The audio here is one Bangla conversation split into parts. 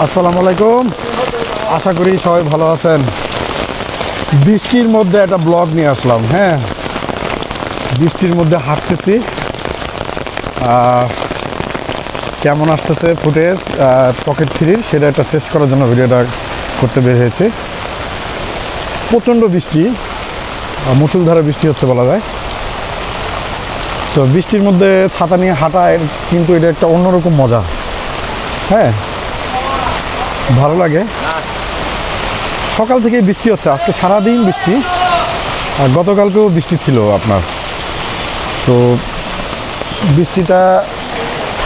আসসালামু আলাইকুম, আশা করি সবাই ভালো আছেন। বৃষ্টির মধ্যে একটা ব্লগ নিয়ে আসলাম। হ্যাঁ, বৃষ্টির মধ্যে হাঁটতেছি, কেমন আসতেছে ফুটেজ পকেট থ্রির সেটা একটা টেস্ট করার জন্য ভিডিওটা করতে বের হয়েছে। প্রচণ্ড বৃষ্টি, মুষলধারে বৃষ্টি হচ্ছে বলা যায়। তো বৃষ্টির মধ্যে ছাতা নিয়ে হাঁটা কিন্তু এটা একটা অন্যরকম মজা। হ্যাঁ, ভালো লাগে। সকাল থেকেই বৃষ্টি হচ্ছে, আজকে সারাদিন বৃষ্টি, আর গতকালকেও বৃষ্টি ছিল আপনার। তো বৃষ্টিটা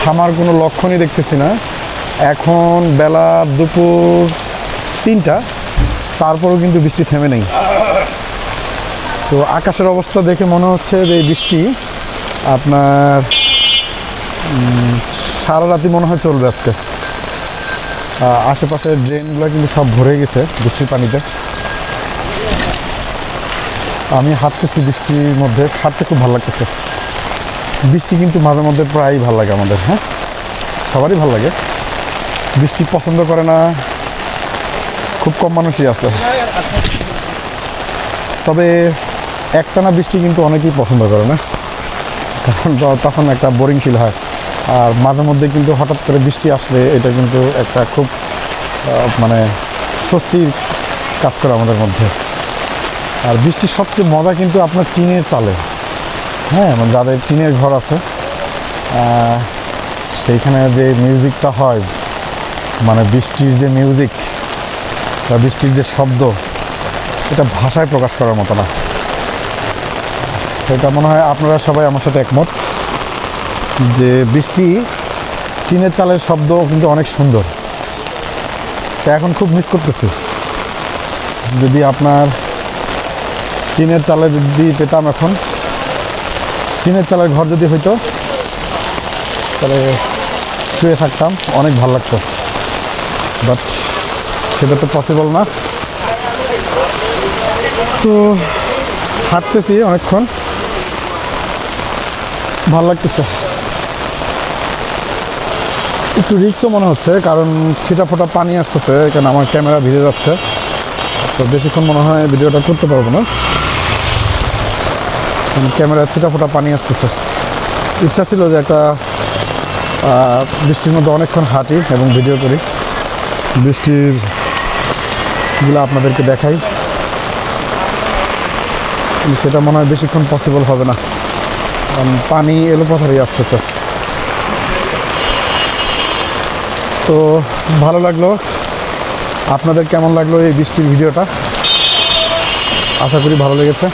থামার কোনো লক্ষণই দেখতেছি না। এখন বেলা দুপুর 3টা, তারপরেও কিন্তু বৃষ্টি থেমে নেই। তো আকাশের অবস্থা দেখে মনে হচ্ছে যে এই বৃষ্টি আপনার সারা রাতি মনে হয় চলবে আজকে। আশেপাশের ড্রেনগুলো কিন্তু সব ভরে গেছে বৃষ্টির পানিতে। আমি হাঁটতেছি বৃষ্টির মধ্যে, হাঁটতে খুব ভালো লাগতেছে। বৃষ্টি কিন্তু মাঝে মধ্যে প্রায়ই ভালো লাগে আমাদের। হ্যাঁ, সবারই ভালো লাগে। বৃষ্টি পছন্দ করে না খুব কম মানুষই আছে, তবে একটানা বৃষ্টি কিন্তু অনেকেই পছন্দ করে না, কারণ তখন একটা বোরিং ফিল হয়। আর মাঝে মধ্যে কিন্তু হঠাৎ করে বৃষ্টি আসলে এটা কিন্তু একটা খুব মানে স্বস্তির কাজ করে আমাদের মধ্যে। আর বৃষ্টির সবচেয়ে মজা কিন্তু আপনার টিনের চালে। হ্যাঁ, মানে যাদের টিনের ঘর আছে সেইখানে যে মিউজিকটা হয়, মানে বৃষ্টির যে মিউজিক বা বৃষ্টির যে শব্দ, এটা ভাষায় প্রকাশ করার মতো না। সেটা মনে হয় আপনারা সবাই আমার সাথে একমত যে বৃষ্টি টিনের চালের শব্দ কিন্তু অনেক সুন্দর। তো এখন খুব মিস করতেছি, যদি আপনার টিনের চালে যদি পেতাম, এখন টিনের চালের ঘর যদি হইতো তাহলে শুয়ে থাকতাম, অনেক ভালো লাগতো। বাট সেটা তো পসিবল না। তো হাঁটতেছি অনেকক্ষণ, ভালো লাগতেছে। একটু রিস্কও মনে হচ্ছে, কারণ ছিটা ফোটা পানি আসতেছে, কারণ আমার ক্যামেরা ভিজে যাচ্ছে। তো বেশিক্ষণ মনে হয় ভিডিওটা করতে পারবো না, ক্যামেরা ছিটা ফোটা পানি আসতেছে। ইচ্ছা ছিল যে একটা বৃষ্টির মধ্যে অনেকক্ষণ হাঁটি এবং ভিডিও করি, বৃষ্টিরগুলো আপনাদেরকে দেখাই। সেটা মনে হয় বেশিক্ষণ পসিবল হবে না, কারণ পানি এলোপাথারি আসতেছে। তো ভালো লাগলো। আপনাদের কেমন লাগলো এই বৃষ্টির ভিডিওটা? আশা করি ভালো লেগেছে।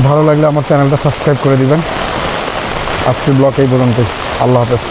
ভালো লাগলে আমার চ্যানেলটা সাবস্ক্রাইব করে দিবেন। আজকের ব্লগ এই পর্যন্তই। আল্লাহ হাফেজ।